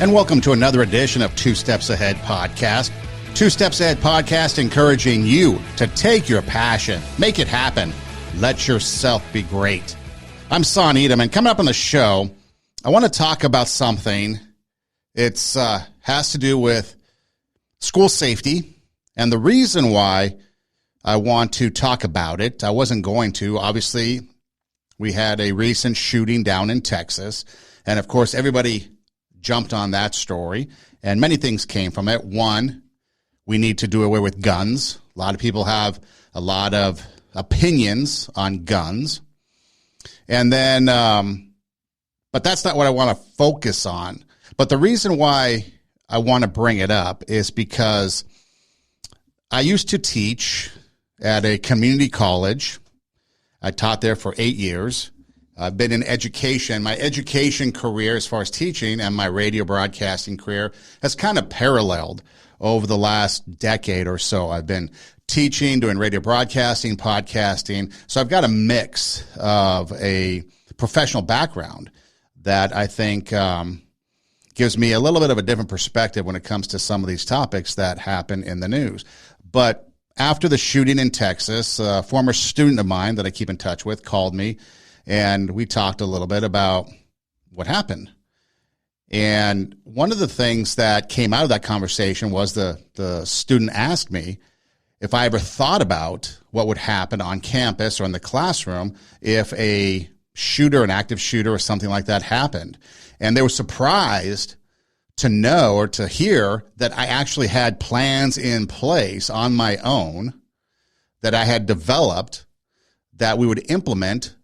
And welcome to another edition of Two Steps Ahead Podcast. Two Steps Ahead Podcast encouraging you to take your passion, make it happen, let yourself be great. I'm Son Edom, and coming up on the show, I want to talk about something. It's has to do with school safety, and the reason why I want to talk about it, I wasn't going to. Obviously, we had a recent shooting down in Texas, and of course, everybody jumped on that story, and many things came from it. One, we need to do away with guns. A lot of people have a lot of opinions on guns. And then, but that's not what I want to focus on. But the reason why I want to bring it up is because I used to teach at a community college. I taught there for 8 years. I've been in education. My education career as far as teaching and my radio broadcasting career has kind of paralleled over the last decade or so. I've been teaching, doing radio broadcasting, podcasting. So I've got a mix of a professional background that I think gives me a little bit of a different perspective when it comes to some of these topics that happen in the news. But after the shooting in Texas, a former student of mine that I keep in touch with called me, and we talked a little bit about what happened. And one of the things that came out of that conversation was the student asked me if I ever thought about what would happen on campus or in the classroom if a shooter, an active shooter or something like that happened. And they were surprised to know or to hear that I actually had plans in place on my own that I had developed that we would implement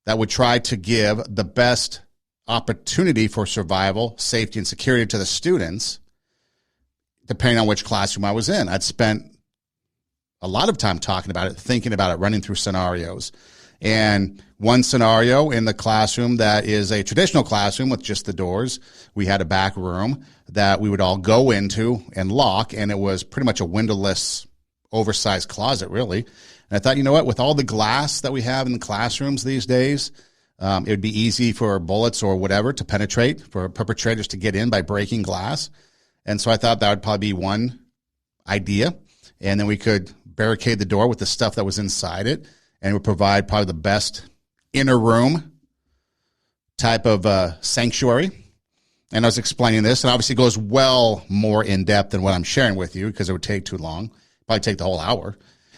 that would try to give the best opportunity for survival, safety, and security to the students, depending on which classroom I was in. I'd spent a lot of time talking about it, thinking about it, running through scenarios. And one scenario in the classroom that is a traditional classroom with just the doors, we had a back room that we would all go into and lock, and it was pretty much a windowless, oversized closet, really. And I thought, you know what, with all the glass that we have in the classrooms these days, it would be easy for bullets or whatever to penetrate, for perpetrators to get in by breaking glass. And so I thought that would probably be one idea. And then we could barricade the door with the stuff that was inside it, and it would provide probably the best inner room type of sanctuary. And I was explaining this, and obviously it goes well more in depth than what I'm sharing with you because it would take too long, probably take the whole hour.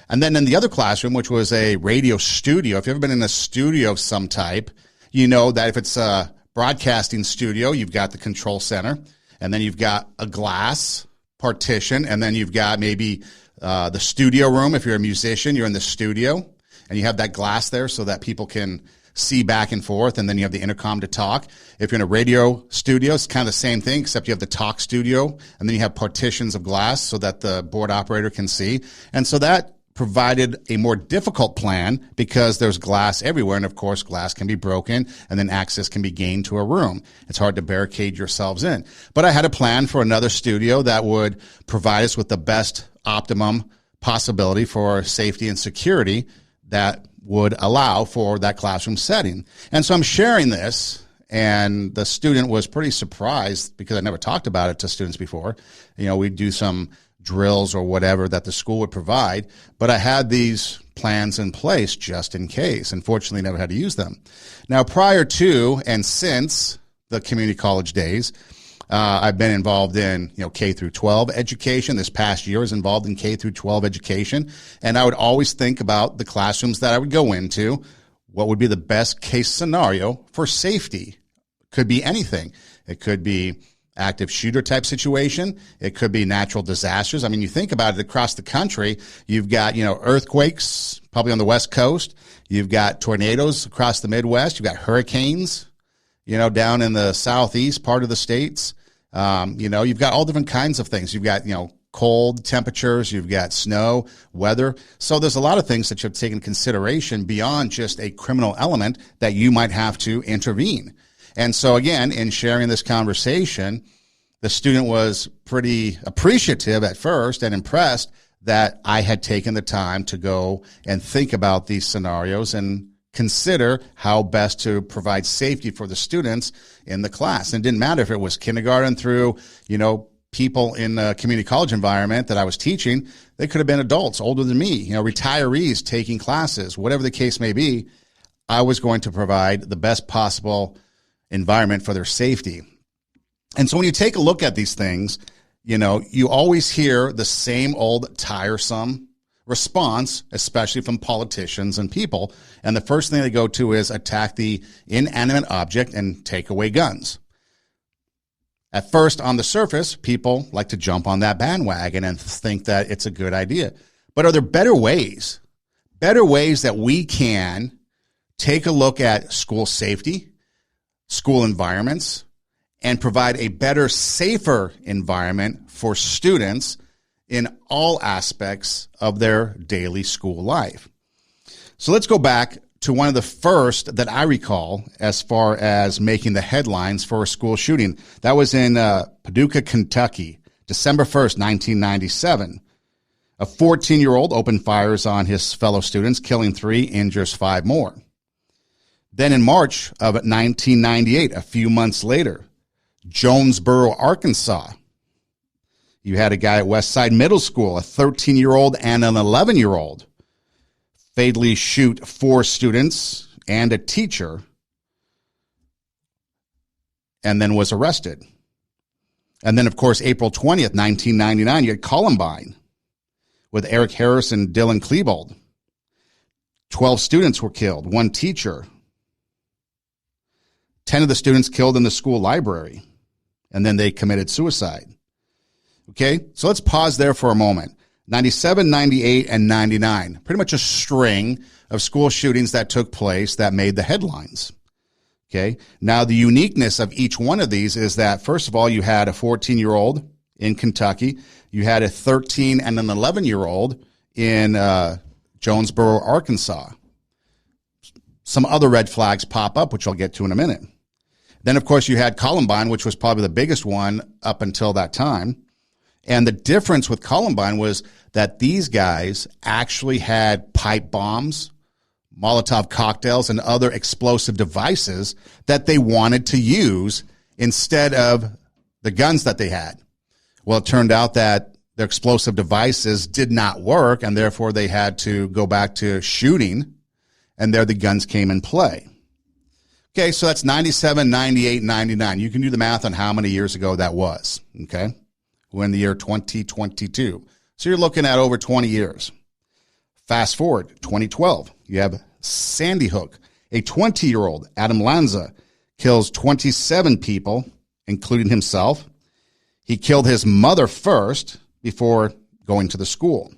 And then in the other classroom, which was a radio studio, if you've ever been in a studio of some type, you know that if it's a broadcasting studio, you've got the control center, and then you've got a glass partition, and then you've got maybe the studio room. If you're a musician, you're in the studio, and you have that glass there so that people can see back and forth, and then you have the intercom to talk. If you're in a radio studio, it's kind of the same thing, except you have the talk studio, and then you have partitions of glass so that the board operator can see. And so that provided a more difficult plan because there's glass everywhere, and of course glass can be broken and then access can be gained to a room. It's hard to barricade yourselves in. But I had a plan for another studio that would provide us with the best optimum possibility for safety and security that would allow for that classroom setting. And so I'm sharing this, and the student was pretty surprised because I never talked about it to students before. You know, we'd do some drills or whatever that the school would provide, but I had these plans in place just in case. Unfortunately, never had to use them. Now, prior to and since the community college days, I've been involved in, K through 12 education. This past year I was involved in K through 12 education, and I would always think about the classrooms that I would go into. What would be the best case scenario for safety? Could be anything. It could be active shooter type situation. It could be natural disasters. I mean, you think about it across the country, you've got, earthquakes probably on the West Coast. You've got tornadoes across the Midwest. You've got hurricanes, down in the southeast part of the states. You've got all different kinds of things. You've got, cold temperatures. You've got snow, weather. So there's a lot of things that you have to take into consideration beyond just a criminal element that you might have to intervene. And so again, in sharing this conversation, the student was pretty appreciative at first and impressed that I had taken the time to go and think about these scenarios and consider how best to provide safety for the students in the class. And it didn't matter if it was kindergarten through, people in a community college environment that I was teaching. They could have been adults older than me, retirees taking classes, whatever the case may be. I was going to provide the best possible environment for their safety. And so when you take a look at these things, you always hear the same old tiresome response, especially from politicians and people. And the first thing they go to is attack the inanimate object and take away guns. At first, on the surface, people like to jump on that bandwagon and think that it's a good idea. But are there better ways that we can take a look at school safety, school environments, and provide a better, safer environment for students in all aspects of their daily school life? So let's go back to one of the first that I recall as far as making the headlines for a school shooting. That was in Paducah, Kentucky, December 1st, 1997. A 14-year-old opened fires on his fellow students, killing 3, injures 5 more. Then in March of 1998, a few months later, Jonesboro, Arkansas, you had a guy at Westside Middle School, a 13-year-old and an 11-year-old, fatally shoot 4 students and a teacher, and then was arrested. And then, of course, April 20th, 1999, you had Columbine with Eric Harris and Dylan Klebold. 12 students were killed, 1 teacher. 10 of the students killed in the school library, and then they committed suicide. Okay, so let's pause there for a moment. 97, 98, and 99, pretty much a string of school shootings that took place that made the headlines. Okay, now the uniqueness of each one of these is that, first of all, you had a 14-year-old in Kentucky. You had a 13 and an 11-year-old in Jonesboro, Arkansas. Some other red flags pop up, which I'll get to in a minute. Then, of course, you had Columbine, which was probably the biggest one up until that time. And the difference with Columbine was that these guys actually had pipe bombs, Molotov cocktails, and other explosive devices that they wanted to use instead of the guns that they had. Well, it turned out that their explosive devices did not work, and therefore they had to go back to shooting, and there the guns came in play. Okay, so that's 97, 98, 99. You can do the math on how many years ago that was, okay? We're in the year 2022. So you're looking at over 20 years. Fast forward, 2012. You have Sandy Hook. A 20-year-old, Adam Lanza, kills 27 people, including himself. He killed his mother first before going to the school.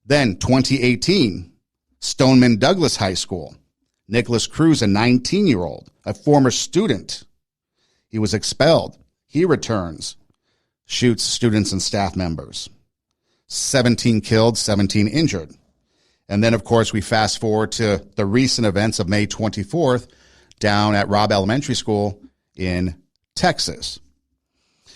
Then 2018, Stoneman Douglas High School. Nicholas Cruz, a 19-year-old, a former student. He was expelled. He returns, shoots students and staff members. 17 killed, 17 injured. And then, of course, we fast forward to the recent events of May 24th down at Robb Elementary School in Texas.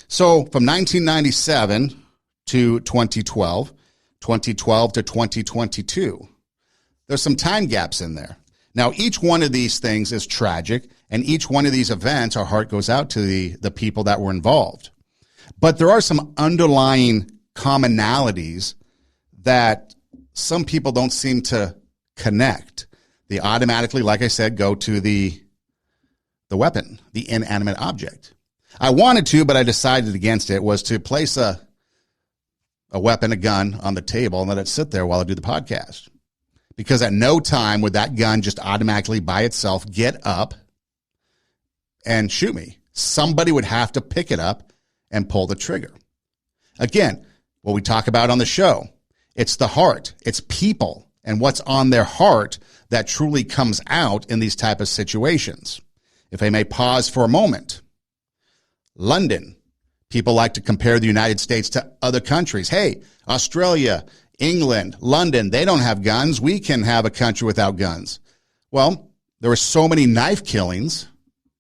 So from 1997 to 2012, 2012 to 2022, there's some time gaps in there. Now, each one of these things is tragic, and each one of these events, our heart goes out to the people that were involved. But there are some underlying commonalities that some people don't seem to connect. They automatically, like I said, go to the weapon, the inanimate object. I wanted to, but I decided against it, was to place a weapon, a gun, on the table and let it sit there while I do the podcast. Because at no time would that gun just automatically by itself get up and shoot me. Somebody would have to pick it up and pull the trigger. Again, what we talk about on the show, it's the heart, it's people, and what's on their heart that truly comes out in these type of situations. If I may pause for a moment. London. People like to compare the United States to other countries. Hey, Australia, England, London, they don't have guns. We can have a country without guns. Well, there were so many knife killings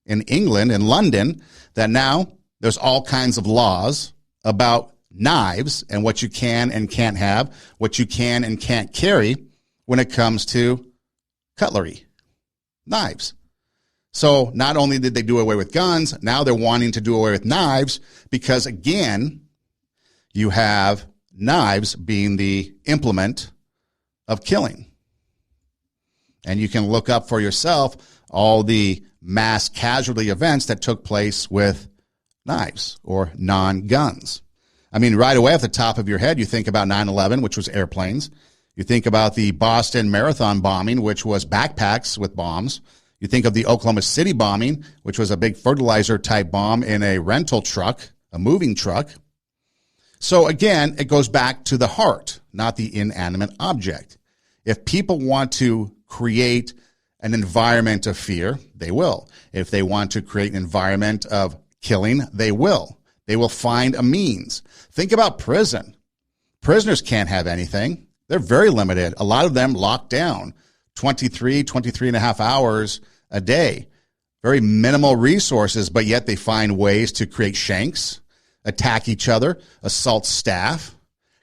in England and London that now there's all kinds of laws about knives and what you can and can't have, what you can and can't carry when it comes to cutlery, knives. So not only did they do away with guns, now they're wanting to do away with knives because, again, you have knives being the implement of killing. And you can look up for yourself all the mass casualty events that took place with knives or non-guns. I mean, right away off the top of your head, you think about 9/11, which was airplanes. You think about the Boston Marathon bombing, which was backpacks with bombs. You think of the Oklahoma City bombing, which was a big fertilizer-type bomb in a rental truck, a moving truck. So again, it goes back to the heart, not the inanimate object. If people want to create an environment of fear, they will. If they want to create an environment of killing, they will. They will find a means. Think about prison. Prisoners can't have anything. They're very limited. A lot of them locked down 23 and a half hours a day. Very minimal resources, but yet they find ways to create shanks, attack each other, assault staff,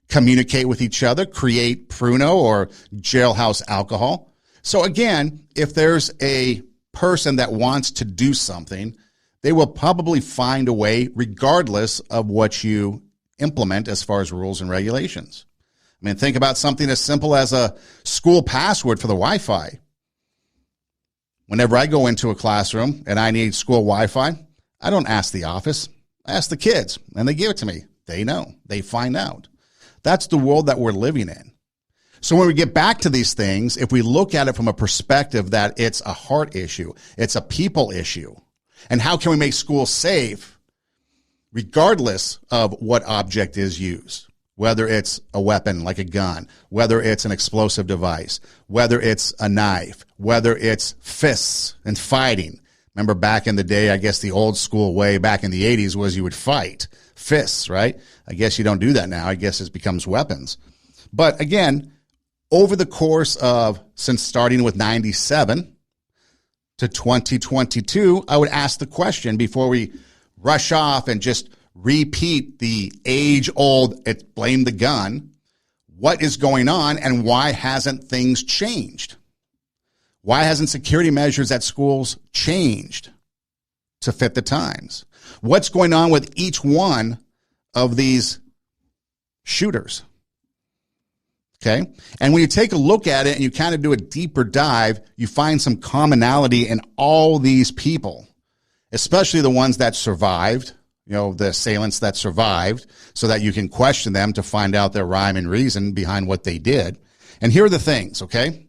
communicate with each other, create Pruno or jailhouse alcohol. So again, if there's a person that wants to do something, they will probably find a way regardless of what you implement as far as rules and regulations. I mean, think about something as simple as a school password for the Wi-Fi. Whenever I go into a classroom and I need school Wi-Fi, I don't ask the office. I ask the kids, and they give it to me. They know. They find out. That's the world that we're living in. So when we get back to these things, if we look at it from a perspective that it's a heart issue, it's a people issue, and how can we make schools safe regardless of what object is used? Whether it's a weapon like a gun, whether it's an explosive device, whether it's a knife, whether it's fists and fighting. Remember back in the day, I guess the old school way back in the 80s was you would fight. Fists, right? I guess you don't do that now. I guess it becomes weapons. But again, over the course of, since starting with 97 to 2022, I would ask the question before we rush off and just repeat the age-old, it's blame the gun. What is going on and why hasn't things changed? Why hasn't security measures at schools changed to fit the times? What's going on with each one of these shooters? Okay. And when you take a look at it and you kind of do a deeper dive, you find some commonality in all these people, especially the ones that survived. You know, the assailants that survived, so that you can question them to find out their rhyme and reason behind what they did. And here are the things, okay?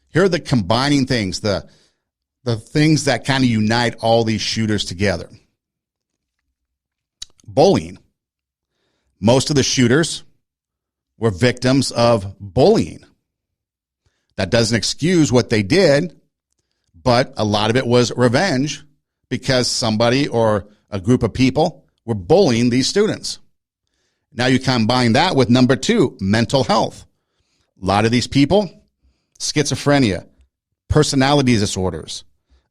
Here are the combining things, the things that kind of unite all these shooters together. Bullying. Most of the shooters were victims of bullying. That doesn't excuse what they did, but a lot of it was revenge because somebody or a group of people were bullying these students. Now you combine that with number 2, mental health. A lot of these people, schizophrenia, personality disorders,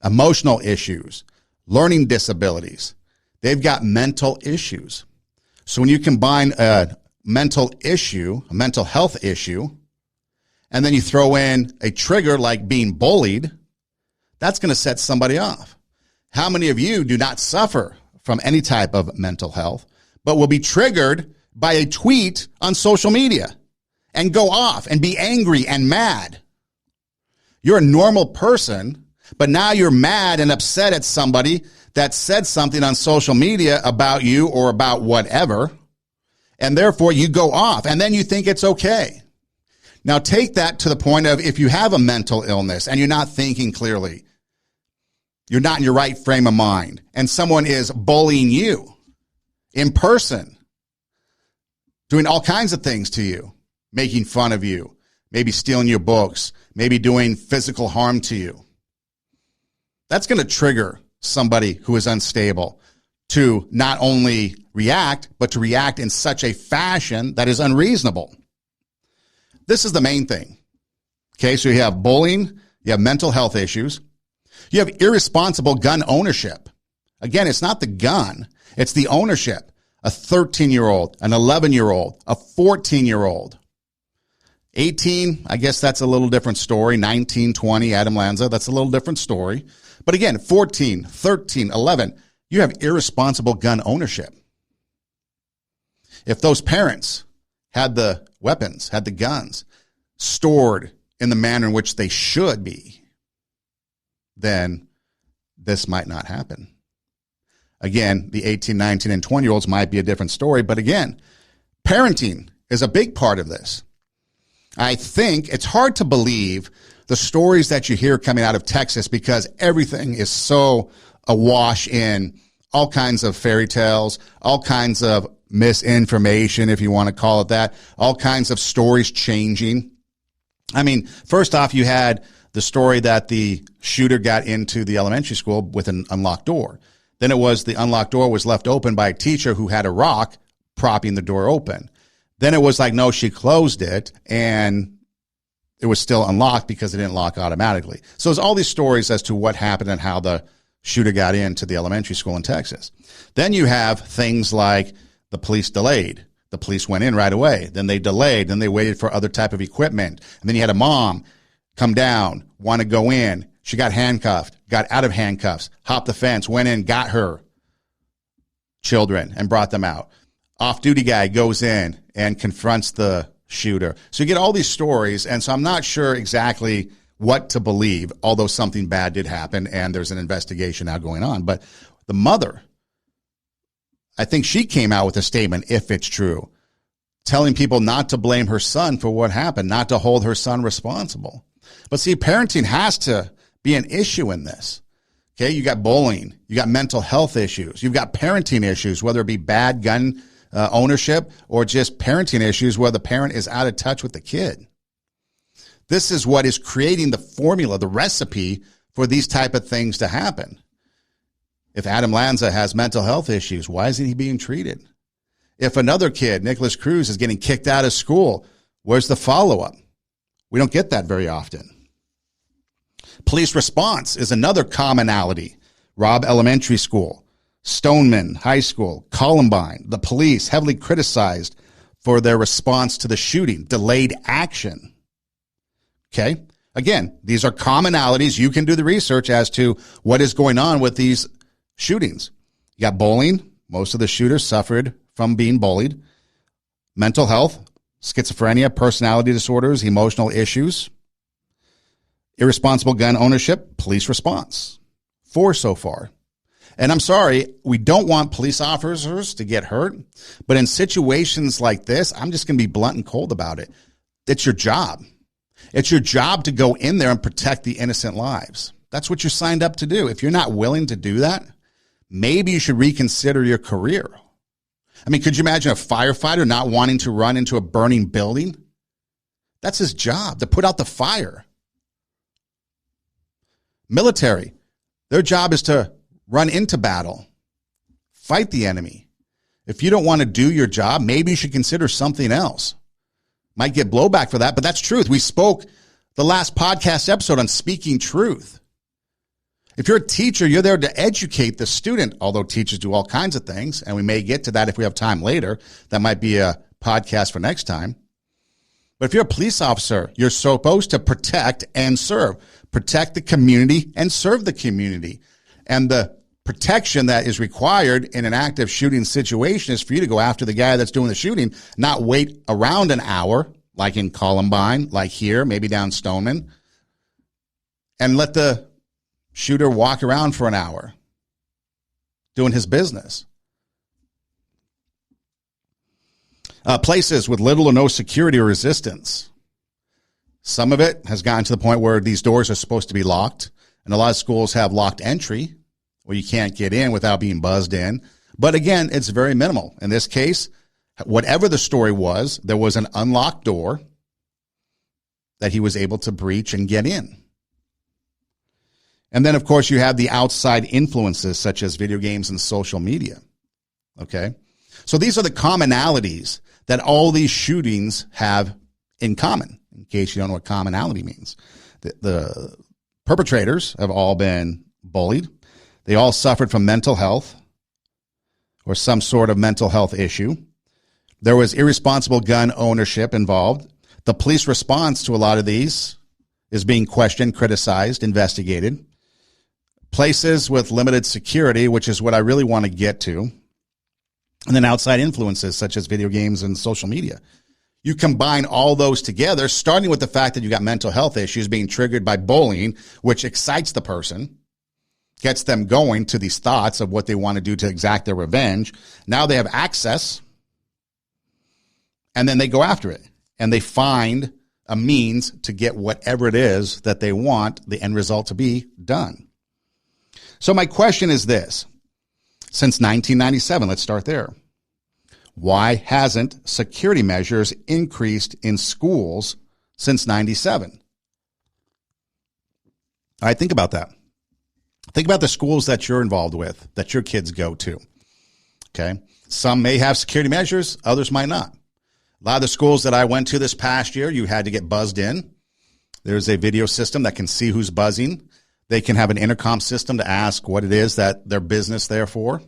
emotional issues, learning disabilities. They've got mental issues. So when you combine a mental issue, a mental health issue, and then you throw in a trigger like being bullied, that's going to set somebody off. How many of you do not suffer from any type of mental health, but will be triggered by a tweet on social media and go off and be angry and mad? You're a normal person, but now you're mad and upset at somebody that said something on social media about you or about whatever, and therefore you go off, and then you think it's okay. Now take that to the point of if you have a mental illness and you're not thinking clearly, you're not in your right frame of mind, and someone is bullying you in person, doing all kinds of things to you, making fun of you, maybe stealing your books, maybe doing physical harm to you. That's going to trigger somebody who is unstable to not only react, but to react in such a fashion that is unreasonable. This is the main thing. Okay, so you have bullying, you have mental health issues, you have irresponsible gun ownership. Again, it's not the gun, it's the ownership. A 13-year-old, an 11-year-old, a 14-year-old. 18, I guess that's a little different story. 19, 20, Adam Lanza, that's a little different story. But again, 14, 13, 11, you have irresponsible gun ownership. If those parents had the weapons, had the guns stored in the manner in which they should be, then this might not happen. Again, the 18, 19, and 20-year-olds might be a different story. But again, parenting is a big part of this. I think it's hard to believe the stories that you hear coming out of Texas because everything is so awash in all kinds of fairy tales, all kinds of misinformation, if you want to call it that, all kinds of stories changing. I mean, first off, you had the story that the shooter got into the elementary school with an unlocked door. Then it was the unlocked door was left open by a teacher who had a rock propping the door open. Then it was like, no, she closed it and it was still unlocked because it didn't lock automatically. So there's all these stories as to what happened and how the shooter got into the elementary school in Texas. Then you have things like the police delayed. The police went in right away. Then they delayed. Then they waited for other type of equipment. And then you had a mom come down, want to go in. She got handcuffed, got out of handcuffs, hopped the fence, went in, got her children and brought them out. Off-duty guy goes in and confronts the shooter. So you get all these stories, and so I'm not sure exactly what to believe, although something bad did happen, and there's an investigation now going on. But the mother, I think she came out with a statement, if it's true, telling people not to blame her son for what happened, not to hold her son responsible. But see, parenting has to be an issue in this. Okay, you got bullying, you got mental health issues, you've got parenting issues, whether it be bad gun ownership or just parenting issues where the parent is out of touch with the kid. This is what is creating the formula, the recipe for these type of things to happen. If Adam Lanza has mental health issues, why isn't he being treated? If another kid, Nicholas Cruz, is getting kicked out of school, where's the follow-up? We don't get that very often. Police response is another commonality. Robb Elementary School, Stoneman High School, Columbine, the police heavily criticized for their response to the shooting, delayed action. Okay? Again, these are commonalities. You can do the research as to what is going on with these shootings. You got bullying. Most of the shooters suffered from being bullied. Mental health, schizophrenia, personality disorders, emotional issues. Irresponsible gun ownership, police response. 4 so far. And I'm sorry, we don't want police officers to get hurt, but in situations like this, I'm just going to be blunt and cold about it. It's your job. It's your job to go in there and protect the innocent lives. That's what you're signed up to do. If you're not willing to do that, maybe you should reconsider your career. I mean, could you imagine a firefighter not wanting to run into a burning building? That's his job, to put out the fire. Military, their job is to run into battle, fight the enemy. If you don't want to do your job, maybe you should consider something else. Might get blowback for that, but that's truth. We spoke the last podcast episode on speaking truth. If you're a teacher, you're there to educate the student, although teachers do all kinds of things, and we may get to that if we have time later. That might be a podcast for next time. But if you're a police officer, you're supposed to protect and serve. Protect the community and serve the community. And the protection that is required in an active shooting situation is for you to go after the guy that's doing the shooting, not wait around an hour, like in Columbine, like here, maybe down Stoneman, and let the shooter walk around for an hour doing his business. Places with little or no security or resistance. Some of it has gotten to the point where these doors are supposed to be locked, and a lot of schools have locked entry where you can't get in without being buzzed in. But again, it's very minimal. In this case, whatever the story was, there was an unlocked door that he was able to breach and get in. And then, of course, you have the outside influences such as video games and social media. Okay? So these are the commonalities that all these shootings have in common, in case you don't know what commonality means. The perpetrators have all been bullied. They all suffered from mental health or some sort of mental health issue. There was irresponsible gun ownership involved. The police response to a lot of these is being questioned, criticized, investigated. Places with limited security, which is what I really want to get to. And then outside influences such as video games and social media. You combine all those together, starting with the fact that you got mental health issues being triggered by bullying, which excites the person, gets them going to these thoughts of what they want to do to exact their revenge. Now they have access, and then they go after it. And they find a means to get whatever it is that they want the end result to be done. So my question is this. Since 1997, let's start there. Why hasn't security measures increased in schools since 97? All right, think about that. Think about the schools that you're involved with, that your kids go to. Okay? Some may have security measures, others might not. A lot of the schools that I went to this past year, you had to get buzzed in. There's a video system that can see who's buzzing. They can have an intercom system to ask what it is that their business there for. You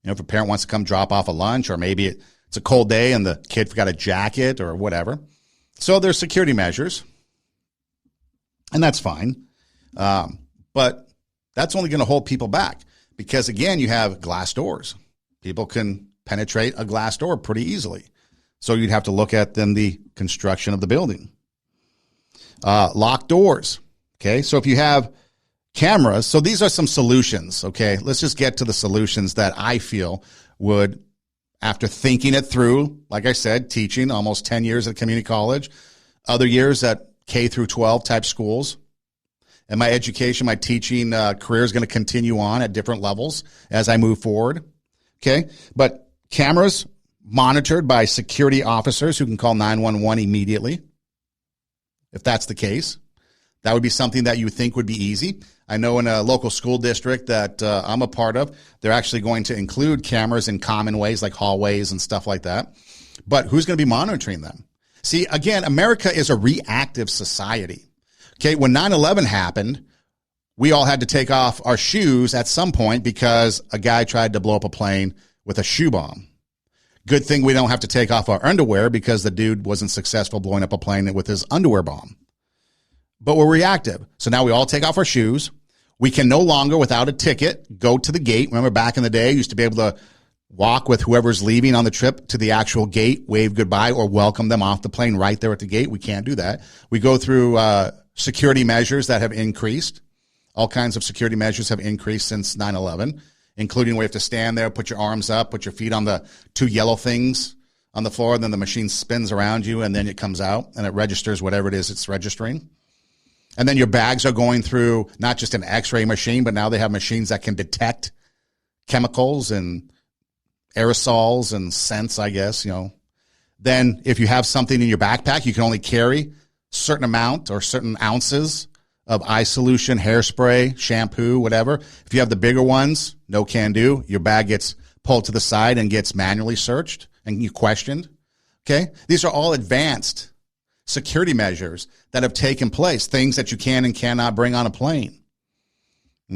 know, if a parent wants to come drop off a lunch, or maybe it's a cold day and the kid forgot a jacket or whatever. So there's security measures, and that's fine. But that's only going to hold people back because, again, you have glass doors. People can penetrate a glass door pretty easily. So you'd have to look at then the construction of the building. Locked doors. Okay, so if you have cameras, so these are some solutions, okay? Let's just get to the solutions that I feel would, after thinking it through, like I said, teaching almost 10 years at community college, other years at K through 12 type schools, and my education, my teaching career is going to continue on at different levels as I move forward, okay? But cameras monitored by security officers who can call 911 immediately, if that's the case. That would be something that you would think would be easy. I know in a local school district that I'm a part of, they're actually going to include cameras in common ways like hallways and stuff like that. But who's going to be monitoring them? See, again, America is a reactive society. Okay, when 9/11 happened, we all had to take off our shoes at some point because a guy tried to blow up a plane with a shoe bomb. Good thing we don't have to take off our underwear because the dude wasn't successful blowing up a plane with his underwear bomb. But we're reactive. So now we all take off our shoes. We can no longer, without a ticket, go to the gate. Remember back in the day, you used to be able to walk with whoever's leaving on the trip to the actual gate, wave goodbye, or welcome them off the plane right there at the gate. We can't do that. We go through security measures that have increased. All kinds of security measures have increased since 9/11, including where you have to stand there, put your arms up, put your feet on the two yellow things on the floor, and then the machine spins around you, and then it comes out, and it registers whatever it is it's registering. And then your bags are going through not just an x-ray machine, but now they have machines that can detect chemicals and aerosols and scents, I guess, you know. Then if you have something in your backpack, you can only carry a certain amount or certain ounces of eye solution, hairspray, shampoo, whatever. If you have the bigger ones, no can do. Your bag gets pulled to the side and gets manually searched and you questioned. Okay? These are all advanced security measures that have taken place, things that you can and cannot bring on a plane.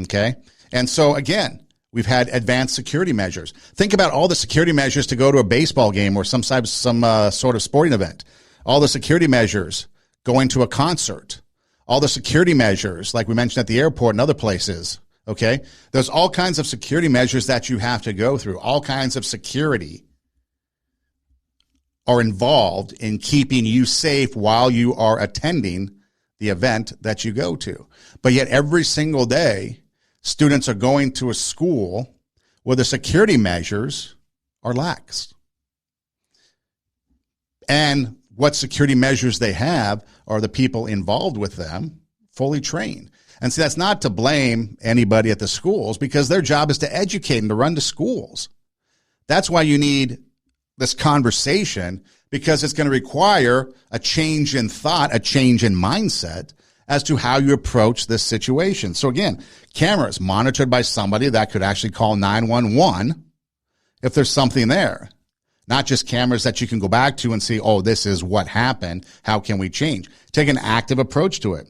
Okay? And so, again, we've had advanced security measures. Think about all the security measures to go to a baseball game or some sort of sporting event. All the security measures going to a concert. All the security measures, like we mentioned at the airport and other places. Okay? There's all kinds of security measures that you have to go through. All kinds of security are involved in keeping you safe while you are attending the event that you go to. But yet every single day, students are going to a school where the security measures are lax. And what security measures they have are the people involved with them fully trained. And see, that's not to blame anybody at the schools because their job is to educate and to run the schools. That's why you need this conversation, because it's going to require a change in thought, a change in mindset as to how you approach this situation. So again, cameras monitored by somebody that could actually call 911 if there's something there. Not just cameras that you can go back to and see, oh, this is what happened. How can we change? Take an active approach to it.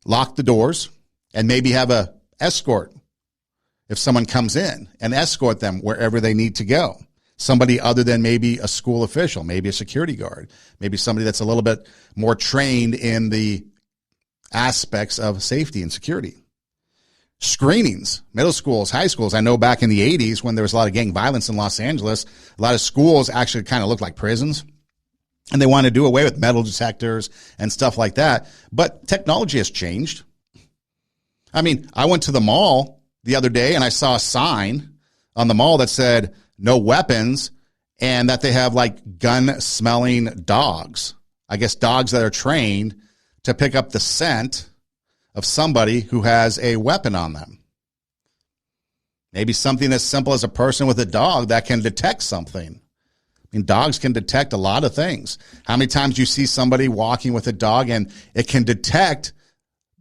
Lock the doors and maybe have a escort if someone comes in and escort them wherever they need to go. Somebody other than maybe a school official, maybe a security guard, maybe somebody that's a little bit more trained in the aspects of safety and security. Screenings, middle schools, high schools. I know back in the 80s when there was a lot of gang violence in Los Angeles, a lot of schools actually kind of looked like prisons. And they wanted to do away with metal detectors and stuff like that. But technology has changed. I mean, I went to the mall the other day and I saw a sign on the mall that said no weapons and that they have like gun-smelling dogs. I guess dogs that are trained to pick up the scent of somebody who has a weapon on them. Maybe something as simple as a person with a dog that can detect something. I mean, dogs can detect a lot of things. How many times do you see somebody walking with a dog and it can detect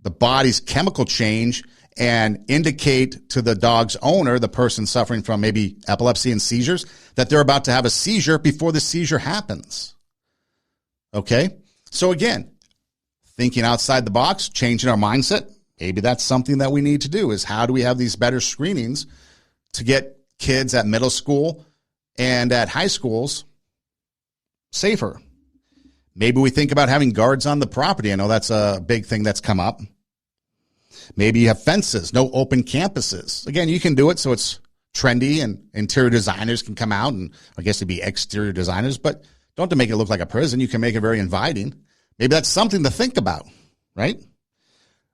the body's chemical change and indicate to the dog's owner, the person suffering from maybe epilepsy and seizures, that they're about to have a seizure before the seizure happens? Okay? So again, thinking outside the box, changing our mindset, maybe that's something that we need to do, is how do we have these better screenings to get kids at middle school and at high schools safer? Maybe we think about having guards on the property. I know that's a big thing that's come up. Maybe you have fences, no open campuses. Again, you can do it so it's trendy and interior designers can come out, and I guess it'd be exterior designers, but don't have to make it look like a prison. You can make it very inviting. Maybe that's something to think about, right?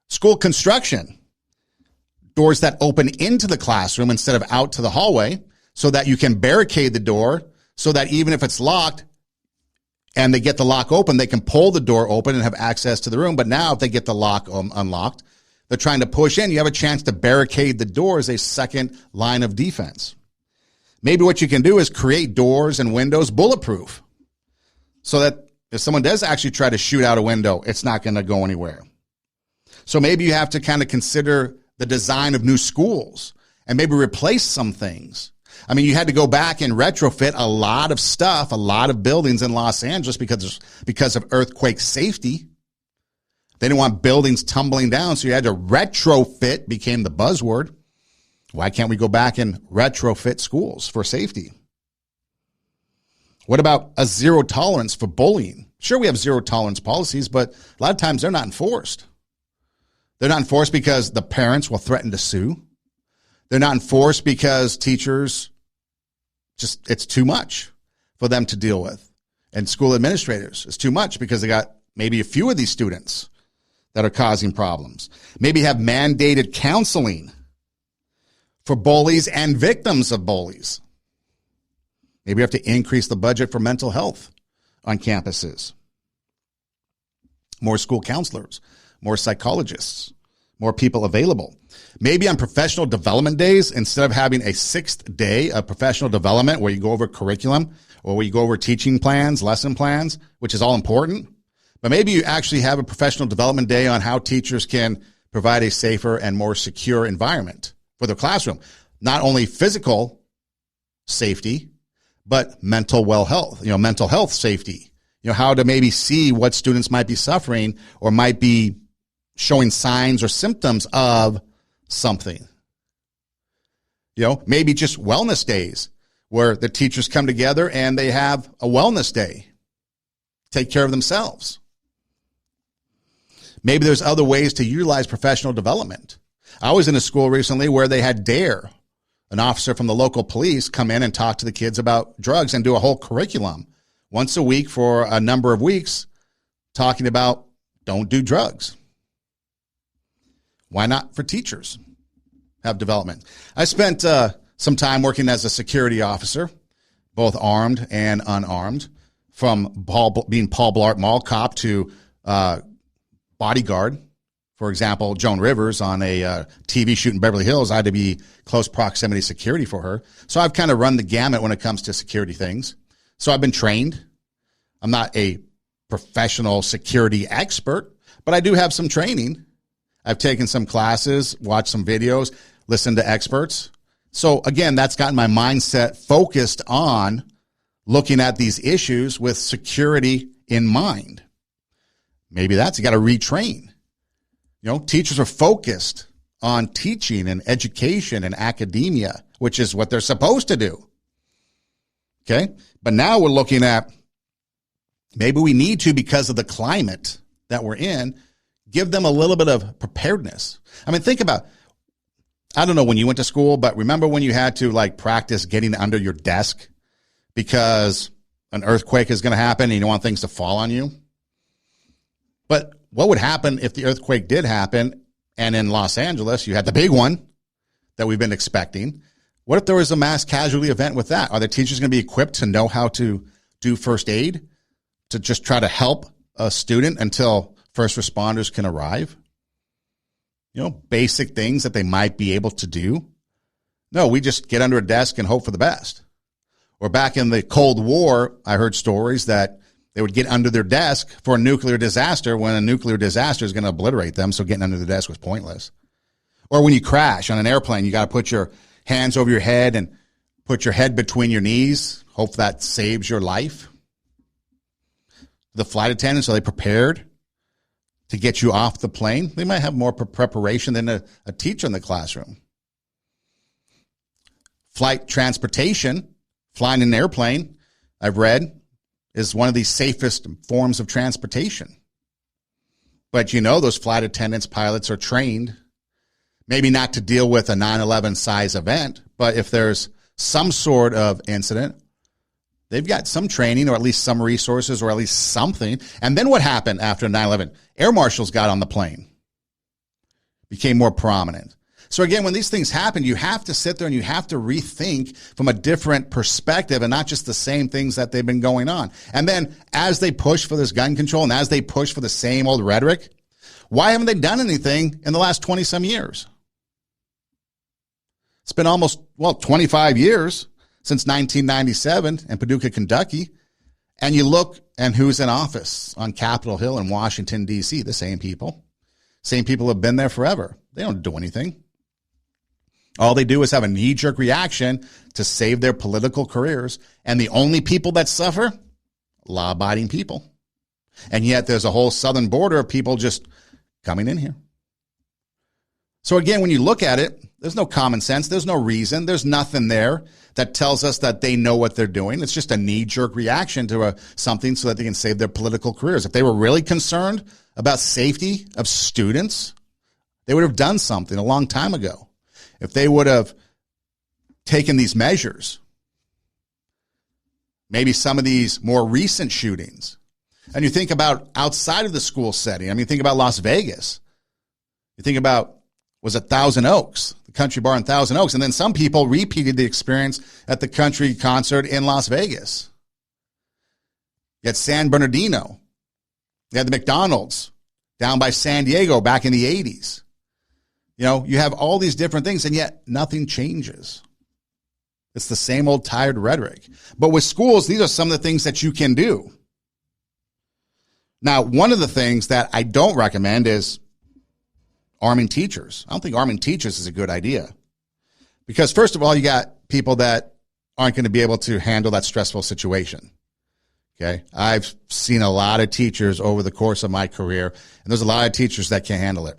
School construction, doors that open into the classroom instead of out to the hallway so that you can barricade the door so that even if it's locked and they get the lock open, they can pull the door open and have access to the room. But now if they get the lock unlocked, they're trying to push in, you have a chance to barricade the door as a second line of defense. Maybe what you can do is create doors and windows bulletproof so that if someone does actually try to shoot out a window, it's not going to go anywhere. So maybe you have to kind of consider the design of new schools and maybe replace some things. I mean, you had to go back and retrofit a lot of stuff, a lot of buildings in Los Angeles because of earthquake safety. They didn't want buildings tumbling down, so you had to retrofit, became the buzzword. Why can't we go back and retrofit schools for safety? What about a zero tolerance for bullying? Sure, we have zero tolerance policies, but a lot of times they're not enforced. They're not enforced because the parents will threaten to sue. They're not enforced because teachers it's too much for them to deal with. And school administrators, it's too much because they got maybe a few of these students that are causing problems. Maybe have mandated counseling for bullies and victims of bullies. Maybe we have to increase the budget for mental health on campuses. More school counselors, more psychologists, more people available. Maybe on professional development days, instead of having a 6th day of professional development where you go over curriculum or where you go over teaching plans, lesson plans, which is all important, but maybe you actually have a professional development day on how teachers can provide a safer and more secure environment for their classroom. Not only physical safety, but mental health, mental health safety, how to maybe see what students might be suffering or might be showing signs or symptoms of something. Maybe just wellness days where the teachers come together and they have a wellness day, take care of themselves. Maybe there's other ways to utilize professional development. I was in a school recently where they had DARE, an officer from the local police, come in and talk to the kids about drugs and do a whole curriculum once a week for a number of weeks talking about don't do drugs. Why not for teachers have development? I spent some time working as a security officer, both armed and unarmed, from being Paul Blart Mall cop to bodyguard. For example, Joan Rivers on a TV shoot in Beverly Hills, I had to be close proximity security for her. So I've kind of run the gamut when it comes to security things. So I've been trained. I'm not a professional security expert, but I do have some training. I've taken some classes, watched some videos, listened to experts. So again, that's gotten my mindset focused on looking at these issues with security in mind. Maybe you got to retrain. Teachers are focused on teaching and education and academia, which is what they're supposed to do. Okay. But now we're looking at maybe we need to, because of the climate that we're in, give them a little bit of preparedness. I mean, think about, I don't know when you went to school, but remember when you had to like practice getting under your desk because an earthquake is going to happen and you don't want things to fall on you? But what would happen if the earthquake did happen and in Los Angeles you had the big one that we've been expecting? What if there was a mass casualty event with that? Are the teachers going to be equipped to know how to do first aid, to just try to help a student until first responders can arrive? You know, basic things that they might be able to do. No, we just get under a desk and hope for the best. Or back in the Cold War, I heard stories that they would get under their desk for a nuclear disaster when a nuclear disaster is going to obliterate them, so getting under the desk was pointless. Or when you crash on an airplane, you got to put your hands over your head and put your head between your knees. Hope that saves your life. The flight attendants, are they prepared to get you off the plane? They might have more preparation than a teacher in the classroom. Flight transportation, flying in an airplane, I've read, is one of the safest forms of transportation. But you know, those flight attendants, pilots are trained, maybe not to deal with a 9/11 size event, but if there's some sort of incident, they've got some training or at least some resources or at least something. And then what happened after 9/11? Air marshals got on the plane, became more prominent. So again, when these things happen, you have to sit there and you have to rethink from a different perspective and not just the same things that they've been going on. And then as they push for this gun control and as they push for the same old rhetoric, why haven't they done anything in the last 20 some years? It's been almost, 25 years since 1997 in Paducah, Kentucky. And you look and who's in office on Capitol Hill in Washington, D.C., the same people. Same people have been there forever. They don't do anything. All they do is have a knee-jerk reaction to save their political careers. And the only people that suffer, law-abiding people. And yet there's a whole southern border of people just coming in here. So again, when you look at it, there's no common sense. There's no reason. There's nothing there that tells us that they know what they're doing. It's just a knee-jerk reaction to something so that they can save their political careers. If they were really concerned about safety of students, they would have done something a long time ago. If they would have taken these measures, maybe some of these more recent shootings, and you think about outside of the school setting, I mean, think about Las Vegas. You think about, was it Thousand Oaks, the country bar in Thousand Oaks, and then some people repeated the experience at the country concert in Las Vegas. You had San Bernardino. You had the McDonald's down by San Diego back in the 80s. You know, you have all these different things, and yet nothing changes. It's the same old tired rhetoric. But with schools, these are some of the things that you can do. Now, one of the things that I don't recommend is arming teachers. I don't think arming teachers is a good idea. Because first of all, you got people that aren't going to be able to handle that stressful situation. Okay. I've seen a lot of teachers over the course of my career, and there's a lot of teachers that can't handle it.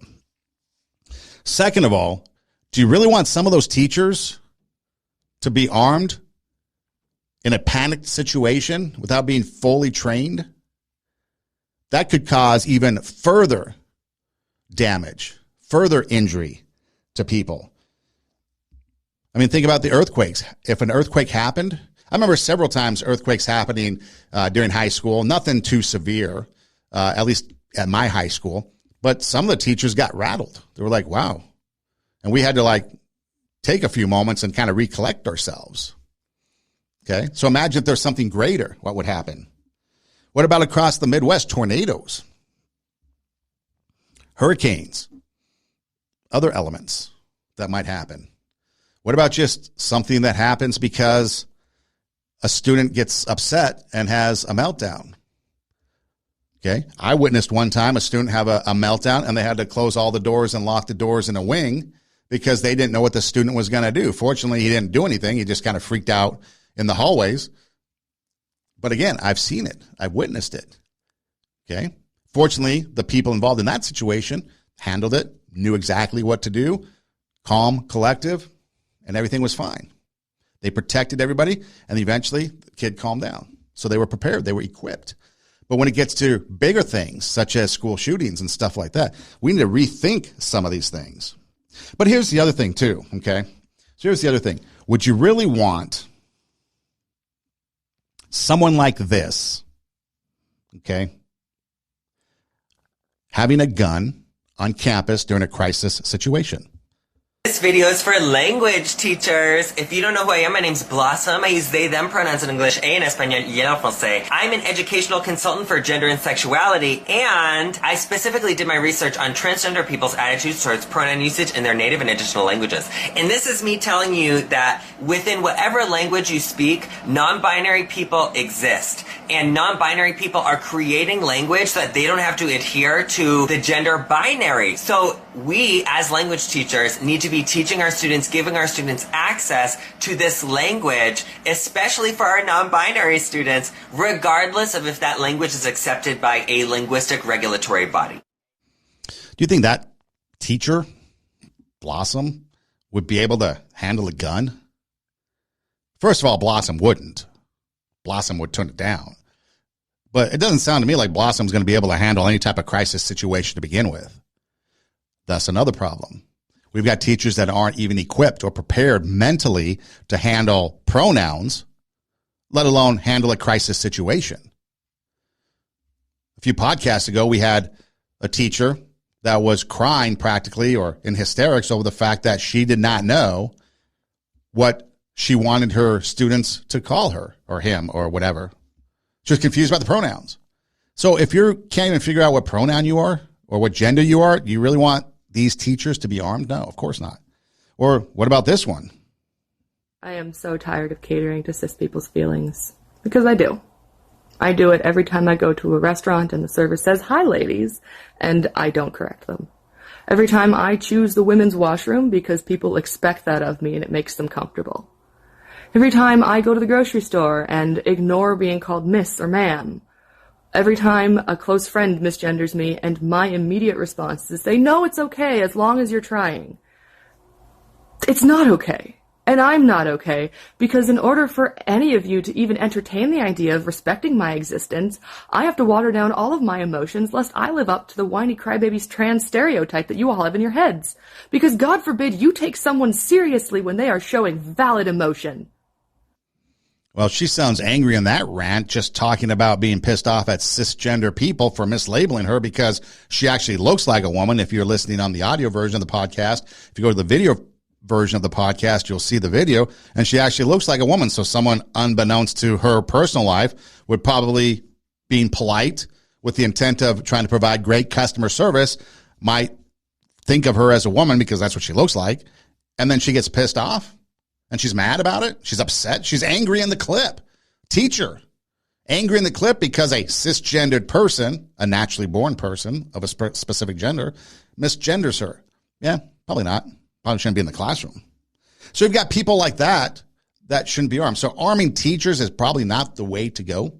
Second of all, do you really want some of those teachers to be armed in a panicked situation without being fully trained? That could cause even further damage, further injury to people. I mean, think about the earthquakes. If an earthquake happened, I remember several times earthquakes happening during high school, nothing too severe, at least at my high school, but some of the teachers got rattled. They were like, wow. And we had to take a few moments and kind of recollect ourselves. Okay. So imagine if there's something greater, what would happen? What about across the Midwest? Tornadoes, hurricanes, other elements that might happen. What about just something that happens because a student gets upset and has a meltdown? Okay. I witnessed one time a student have a meltdown and they had to close all the doors and lock the doors in a wing because they didn't know what the student was going to do. Fortunately, he didn't do anything. He just kind of freaked out in the hallways. But again, I've seen it. I've witnessed it. Okay. Fortunately, the people involved in that situation handled it, knew exactly what to do, calm, collective, and everything was fine. They protected everybody, and eventually the kid calmed down. So they were prepared. They were equipped. But when it gets to bigger things, such as school shootings and stuff like that, we need to rethink some of these things. But here's the other thing, too, okay? So here's the other thing. Would you really want someone like this, okay, having a gun on campus during a crisis situation? This video is for language teachers. If you don't know who I am, my name's Blossom. I use they, them pronouns in English, en español y en francés. I'm an educational consultant for gender and sexuality, and I specifically did my research on transgender people's attitudes towards pronoun usage in their native and additional languages. And this is me telling you that within whatever language you speak, non-binary people exist. And non-binary people are creating language so that they don't have to adhere to the gender binary. So we, as language teachers, need to be teaching our students, giving our students access to this language, especially for our non-binary students, regardless of if that language is accepted by a linguistic regulatory body. Do you think that teacher, Blossom, would be able to handle a gun? First of all, Blossom wouldn't. Blossom would turn it down. But it doesn't sound to me like Blossom's going to be able to handle any type of crisis situation to begin with. That's another problem. We've got teachers that aren't even equipped or prepared mentally to handle pronouns, let alone handle a crisis situation. A few podcasts ago, we had a teacher that was crying practically or in hysterics over the fact that she did not know what she wanted her students to call her or him or whatever. She was confused about the pronouns. So if you can't even figure out what pronoun you are or what gender you are, do you really want these teachers to be armed? No, of course not. Or what about this one? I am so tired of catering to cis people's feelings. Because I do. I do it every time I go to a restaurant and the server says, "Hi, ladies," and I don't correct them. Every time I choose the women's washroom because people expect that of me and it makes them comfortable. Every time I go to the grocery store and ignore being called miss or ma'am. Every time a close friend misgenders me and my immediate response is to say, "No, it's okay as long as you're trying." It's not okay. And I'm not okay, because in order for any of you to even entertain the idea of respecting my existence, I have to water down all of my emotions lest I live up to the whiny crybabies trans stereotype that you all have in your heads. Because God forbid you take someone seriously when they are showing valid emotion. Well, she sounds angry in that rant, just talking about being pissed off at cisgender people for mislabeling her because she actually looks like a woman. If you're listening on the audio version of the podcast, if you go to the video version of the podcast, you'll see the video, and she actually looks like a woman. So someone, unbeknownst to her personal life, would probably, being polite with the intent of trying to provide great customer service, might think of her as a woman because that's what she looks like. And then she gets pissed off. And she's mad about it. She's upset. She's angry in the clip. Teacher, angry in the clip because a cisgendered person, a naturally born person of a specific gender, misgenders her. Yeah, probably not. Probably shouldn't be in the classroom. So you've got people like that that shouldn't be armed. So arming teachers is probably not the way to go.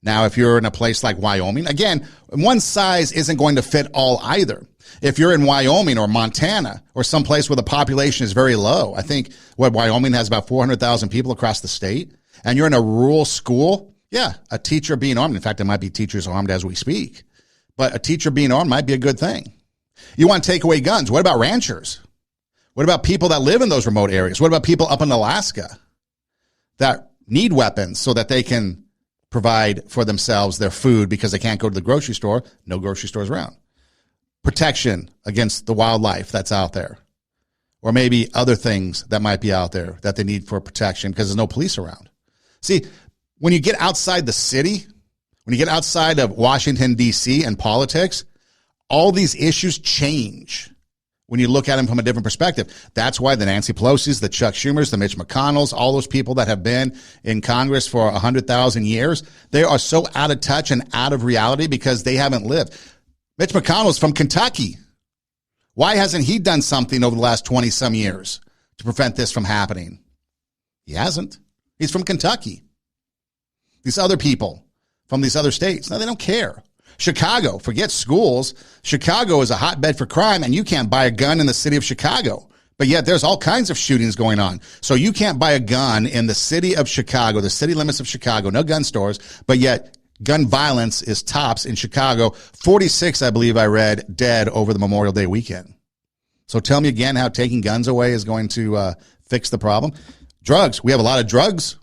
Now, if you're in a place like Wyoming, again, one size isn't going to fit all either. If you're in Wyoming or Montana or someplace where the population is very low, I think Wyoming has about 400,000 people across the state, and you're in a rural school, yeah, a teacher being armed. In fact, there might be teachers armed as we speak, but a teacher being armed might be a good thing. You want to take away guns. What about ranchers? What about people that live in those remote areas? What about people up in Alaska that need weapons so that they can provide for themselves their food because they can't go to the grocery store? No grocery stores around. Protection against the wildlife that's out there, or maybe other things that might be out there that they need for protection because there's no police around. See, when you get outside the city, when you get outside of Washington, D.C. and politics, all these issues change when you look at them from a different perspective. That's why the Nancy Pelosi's, the Chuck Schumers, the Mitch McConnells, all those people that have been in Congress for 100,000 years, they are so out of touch and out of reality because they haven't lived. Mitch McConnell's from Kentucky. Why hasn't he done something over the last 20-some years to prevent this from happening? He hasn't. He's from Kentucky. These other people from these other states, no, they don't care. Chicago, forget schools. Chicago is a hotbed for crime, and you can't buy a gun in the city of Chicago. But yet there's all kinds of shootings going on. So you can't buy a gun in the city of Chicago, the city limits of Chicago, no gun stores, but yet gun violence is tops in Chicago. 46, I believe I read, dead over the Memorial Day weekend. So tell me again how taking guns away is going to fix the problem. Drugs. We have a lot of drugs.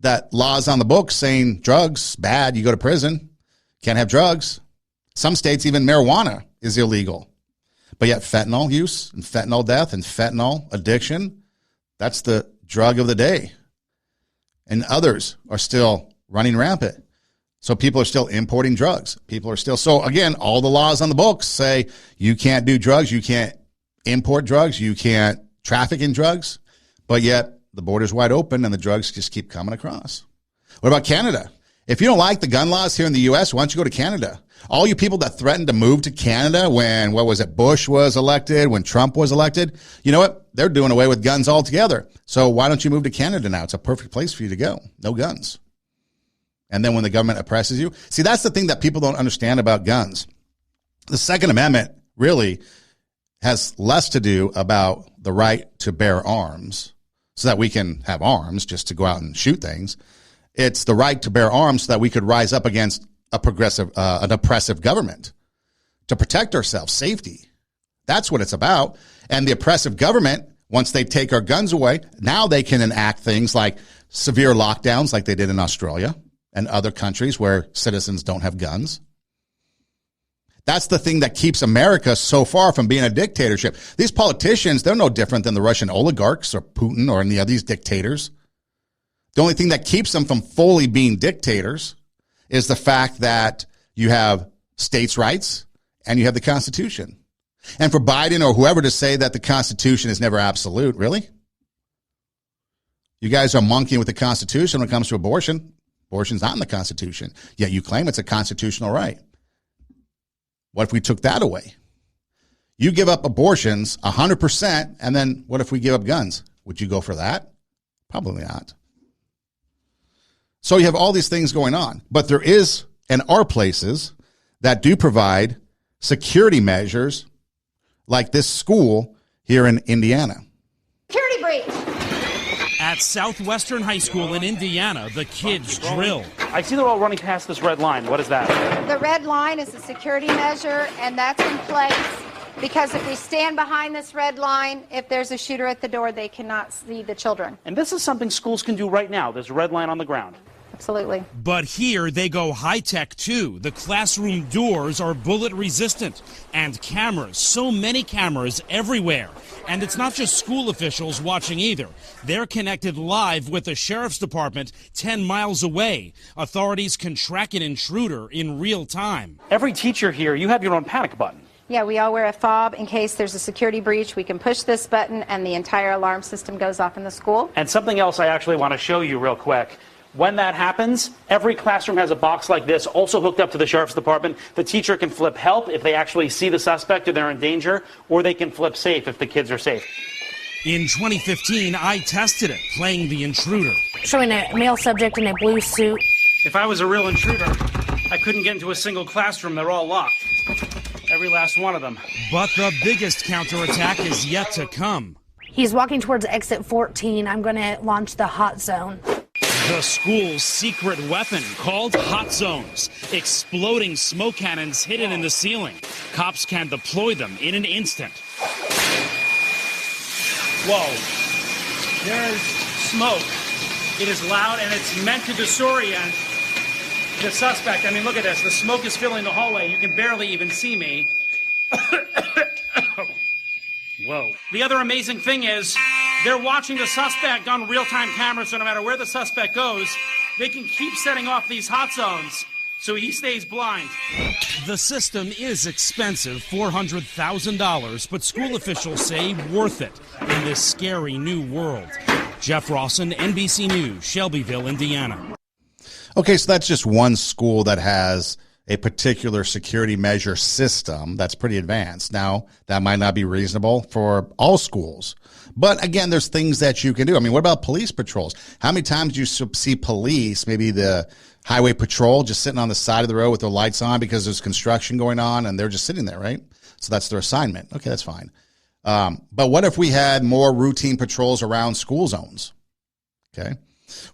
That laws on the books saying drugs, bad, you go to prison. Can't have drugs. Some states, even marijuana is illegal. But yet fentanyl use and fentanyl death and fentanyl addiction, that's the drug of the day. And others are still running rampant. So people are still importing drugs. People are still, so again, all the laws on the books say you can't do drugs, you can't import drugs, you can't traffic in drugs, but yet the border's wide open and the drugs just keep coming across. What about Canada? If you don't like the gun laws here in the U.S., why don't you go to Canada? All you people that threatened to move to Canada when, Bush was elected, when Trump was elected, you know what? They're doing away with guns altogether. So why don't you move to Canada now? It's a perfect place for you to go. No guns. And then when the government oppresses you, see, that's the thing that people don't understand about guns. The Second Amendment really has less to do about the right to bear arms so that we can have arms just to go out and shoot things. It's the right to bear arms so that we could rise up against an oppressive government to protect ourselves, safety. That's what it's about. And the oppressive government, once they take our guns away, now they can enact things like severe lockdowns like they did in Australia and other countries where citizens don't have guns. That's the thing that keeps America so far from being a dictatorship. These politicians, they're no different than the Russian oligarchs or Putin or any of these dictators. The only thing that keeps them from fully being dictators is the fact that you have states' rights and you have the Constitution. And for Biden or whoever to say that the Constitution is never absolute, really? You guys are monkeying with the Constitution when it comes to abortion. Abortion's not in the Constitution, yet you claim it's a constitutional right. What if we took that away? You give up abortions 100%, and then what if we give up guns? Would you go for that? Probably not. So you have all these things going on, but there is and are places that do provide security measures like this school here in Indiana. Security breach. At Southwestern High School in Indiana, the kids drill. I see they're all running past this red line. What is that? The red line is a security measure, and that's in place because if we stand behind this red line, if there's a shooter at the door, they cannot see the children. And this is something schools can do right now, this red line on the ground. Absolutely. But here they go high-tech too. The classroom doors are bullet resistant and cameras, so many cameras everywhere. And it's not just school officials watching either. They're connected live with the sheriff's department 10 miles away. Authorities can track an intruder in real time. Every teacher here, you have your own panic button. Yeah, we all wear a fob in case there's a security breach. We can push this button and the entire alarm system goes off in the school. And something else I actually want to show you real quick. When that happens, every classroom has a box like this, also hooked up to the sheriff's department. The teacher can flip help if they actually see the suspect or they're in danger, or they can flip safe if the kids are safe. In 2015, I tested it, playing the intruder. Showing a male subject in a blue suit. If I was a real intruder, I couldn't get into a single classroom. They're all locked. Every last one of them. But the biggest counterattack is yet to come. He's walking towards exit 14. I'm going to launch the hot zone. The school's secret weapon called hot zones. Exploding smoke cannons hidden in the ceiling. Cops can deploy them in an instant. Whoa. There is smoke. It is loud and it's meant to disorient the suspect. I mean, look at this. The smoke is filling the hallway. You can barely even see me. Whoa. The other amazing thing is they're watching the suspect on real-time cameras, so no matter where the suspect goes, they can keep setting off these hot zones so he stays blind. The system is expensive, $400,000, but school officials say worth it in this scary new world. Jeff Rawson, NBC News, Shelbyville, Indiana. Okay, so that's just one school that has a particular security measure system that's pretty advanced. Now, that might not be reasonable for all schools. But again, there's things that you can do. I mean, what about police patrols? How many times do you see police, maybe the highway patrol, just sitting on the side of the road with their lights on because there's construction going on and they're just sitting there, right? So that's their assignment. Okay, that's fine. But what if we had more routine patrols around school zones? Okay.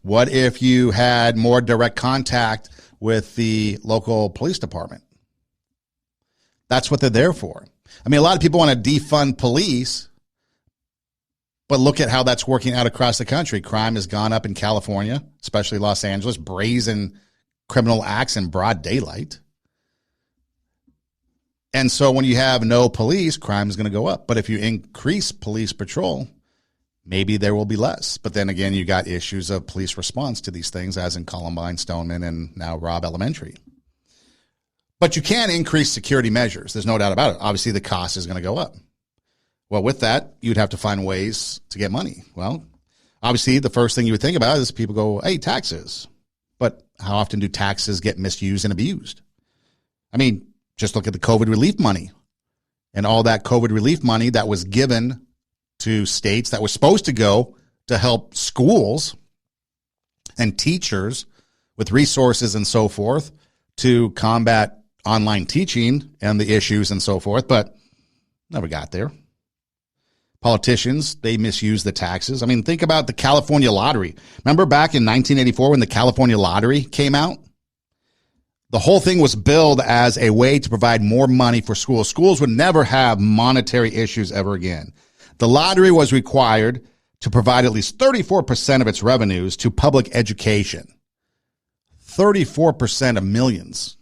What if you had more direct contact with the local police department? That's what they're there for. I mean, a lot of people want to defund police, but look at how that's working out across the country. Crime has gone up in California, especially Los Angeles, brazen criminal acts in broad daylight. And so when you have no police, crime is going to go up. But if you increase police patrol, maybe there will be less. But then again, you got issues of police response to these things, as in Columbine, Stoneman, and now Robb Elementary. But you can increase security measures. There's no doubt about it. Obviously, the cost is going to go up. Well, with that, you'd have to find ways to get money. Well, obviously, the first thing you would think about is people go, hey, taxes. But how often do taxes get misused and abused? I mean, just look at the COVID relief money and all that COVID relief money that was given to states that was supposed to go to help schools and teachers with resources and so forth to combat online teaching and the issues and so forth, but never got there. Politicians, they misuse the taxes. I mean, think about the California lottery. Remember back in 1984 when the California lottery came out? The whole thing was billed as a way to provide more money for schools. Schools would never have monetary issues ever again. The lottery was required to provide at least 34% of its revenues to public education. 34% of millions.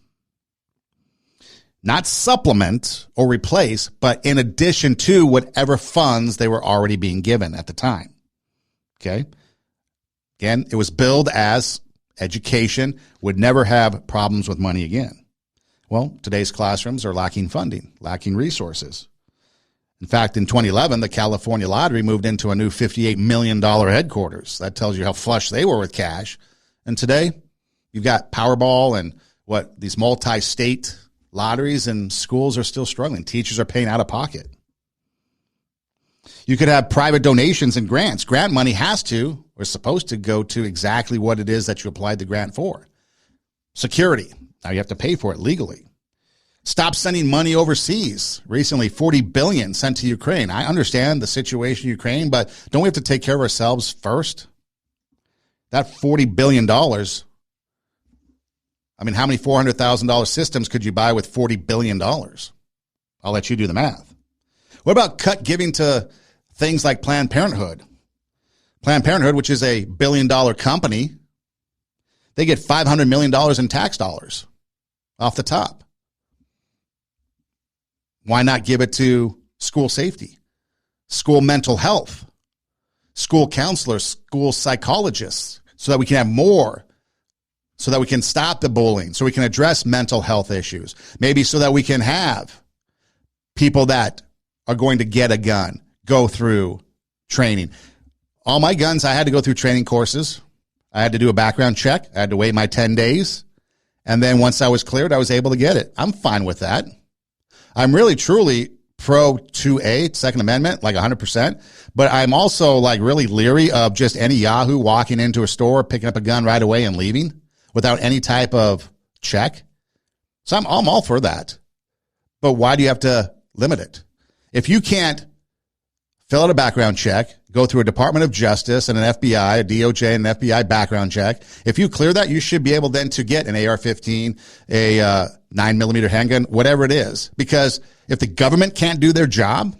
Not supplement or replace, but in addition to whatever funds they were already being given at the time. Okay? Again, it was billed as education would never have problems with money again. Well, today's classrooms are lacking funding, lacking resources. In fact, in 2011, the California lottery moved into a new $58 million headquarters. That tells you how flush they were with cash. And today, you've got Powerball and these multi-state lotteries, and schools are still struggling. Teachers are paying out of pocket. You could have private donations and grants. Grant money has to, or is supposed to go to exactly what it is that you applied the grant for. Security. Now you have to pay for it legally. Stop sending money overseas. Recently, $40 billion sent to Ukraine. I understand the situation in Ukraine, but don't we have to take care of ourselves first? That $40 billion, I mean, how many $400,000 systems could you buy with $40 billion? I'll let you do the math. What about cut giving to things like Planned Parenthood? Planned Parenthood, which is a $1 billion company, they get $500 million in tax dollars off the top. Why not give it to school safety, school mental health, school counselors, school psychologists, so that we can have more, so that we can stop the bullying, so we can address mental health issues, maybe so that we can have people that are going to get a gun go through training. All my guns, I had to go through training courses. I had to do a background check. I had to wait my 10 days. And then once I was cleared, I was able to get it. I'm fine with that. I'm really, truly pro 2A, Second Amendment, like 100%. But I'm also like really leery of just any Yahoo walking into a store, picking up a gun right away and leaving without any type of check. So I'm all for that. But why do you have to limit it? If you can't fill out a background check, go through a Department of Justice and an FBI, a DOJ and an FBI background check, if you clear that, you should be able then to get an AR-15, a 9mm handgun, whatever it is. Because if the government can't do their job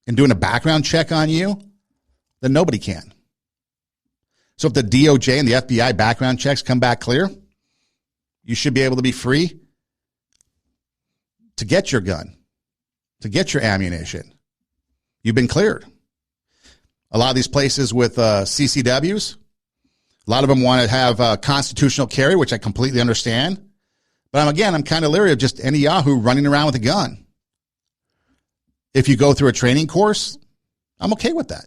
in doing a background check on you, then nobody can. So if the DOJ and the FBI background checks come back clear, you should be able to be free to get your gun, to get your ammunition. You've been cleared. A lot of these places with CCWs, a lot of them want to have constitutional carry, which I completely understand. But I'm kind of leery of just any Yahoo running around with a gun. If you go through a training course, I'm okay with that.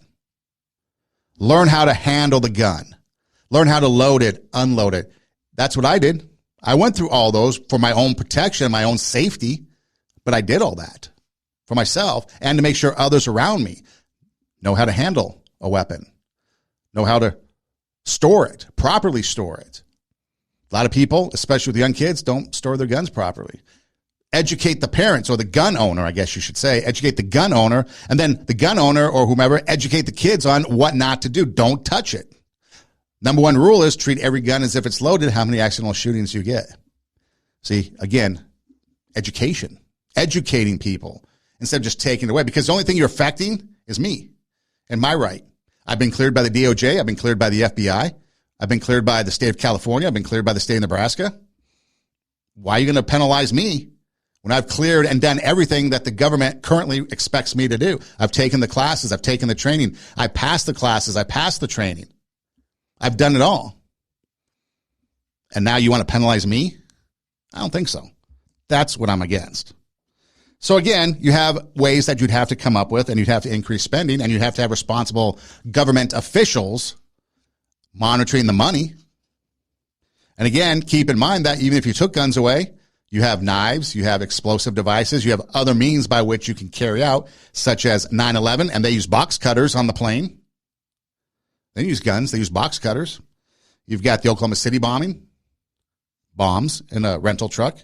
Learn how to handle the gun. Learn how to load it, unload it. That's what I did. I went through all those for my own protection, my own safety, but I did all that for myself and to make sure others around me know how to handle a weapon, know how to store it, properly store it. A lot of people, especially with young kids, don't store their guns properly. educate the parents or the gun owner, I guess you should say, educate the gun owner, and then the gun owner or whomever educate the kids on what not to do. Don't touch it. Number one rule is treat every gun as if it's loaded. How many accidental shootings you get? See, again, education, educating people instead of just taking it away, because the only thing you're affecting is me and my right. I've been cleared by the DOJ. I've been cleared by the FBI. I've been cleared by the state of California. I've been cleared by the state of Nebraska. Why are you going to penalize me when I've cleared and done everything that the government currently expects me to do? I've taken the classes. I've taken the training. I passed the classes. I passed the training. I've done it all. And now you want to penalize me? I don't think so. That's what I'm against. So again, you have ways that you'd have to come up with, and you'd have to increase spending, and you'd have to have responsible government officials monitoring the money. And again, keep in mind that even if you took guns away, you have knives, you have explosive devices, you have other means by which you can carry out, such as 9/11, and they use box cutters on the plane. They use guns, they use box cutters. You've got the Oklahoma City bombing, bombs in a rental truck.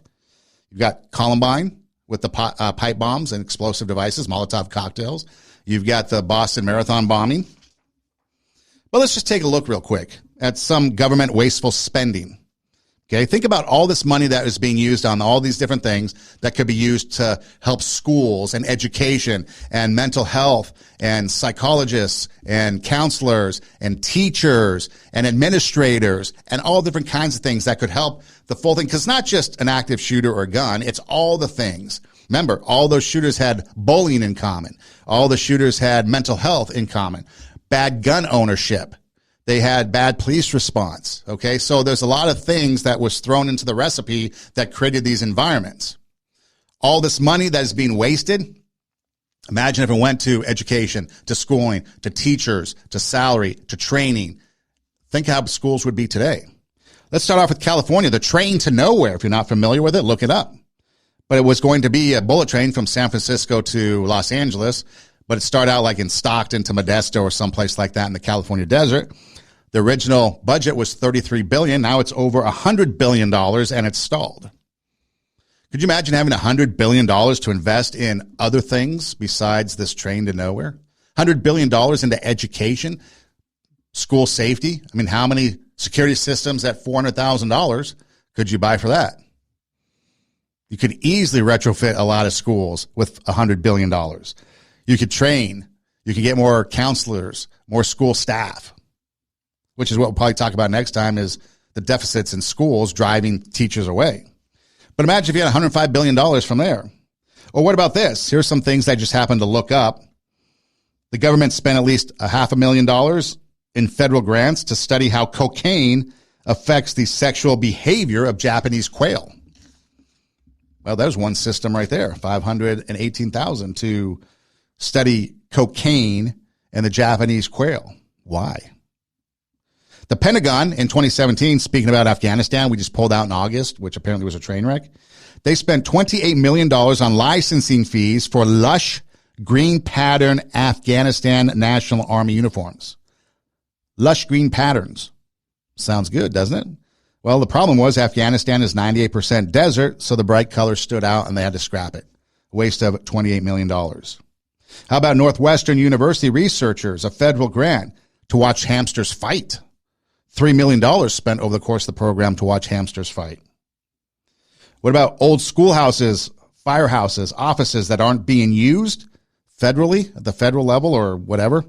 You've got Columbine with the pipe bombs and explosive devices, Molotov cocktails. You've got the Boston Marathon bombing. But let's just take a look real quick at some government wasteful spending. Okay, think about all this money that is being used on all these different things that could be used to help schools and education and mental health and psychologists and counselors and teachers and administrators and all different kinds of things that could help the full thing. Because not just an active shooter or a gun, it's all the things. Remember, all those shooters had bullying in common. All the shooters had mental health in common. Bad gun ownership. They had bad police response. Okay, so there's a lot of things that was thrown into the recipe that created these environments. All this money that is being wasted, imagine if it went to education, to schooling, to teachers, to salary, to training. Think how schools would be today. Let's start off with California. The train to nowhere, if you're not familiar with it, look it up. But it was going to be a bullet train from San Francisco to Los Angeles, but it started out like in Stockton to Modesto or someplace like that in the California desert. The original budget was $33 billion. Now it's over $100 billion, and it's stalled. Could you imagine having $100 billion to invest in other things besides this train to nowhere? $100 billion into education, school safety. I mean, how many security systems at $400,000 could you buy for that? You could easily retrofit a lot of schools with $100 billion. You could train. You could get more counselors, more school staff, which is what we'll probably talk about next time, is the deficits in schools driving teachers away. But imagine if you had $105 billion from there. Or what about this? Here's some things I just happened to look up. The government spent at least $500,000 in federal grants to study how cocaine affects the sexual behavior of Japanese quail. Well, there's one system right there, $518,000 to study cocaine and the Japanese quail. Why? The Pentagon in 2017, speaking about Afghanistan, we just pulled out in August, which apparently was a train wreck. They spent $28 million on licensing fees for lush green pattern Afghanistan National Army uniforms. Lush green patterns. Sounds good, doesn't it? Well, the problem was Afghanistan is 98% desert, so the bright colors stood out and they had to scrap it. A waste of $28 million. How about Northwestern University researchers, a federal grant to watch hamsters fight? $3 million spent over the course of the program to watch hamsters fight. What about old schoolhouses, firehouses, offices that aren't being used federally, at the federal level or whatever?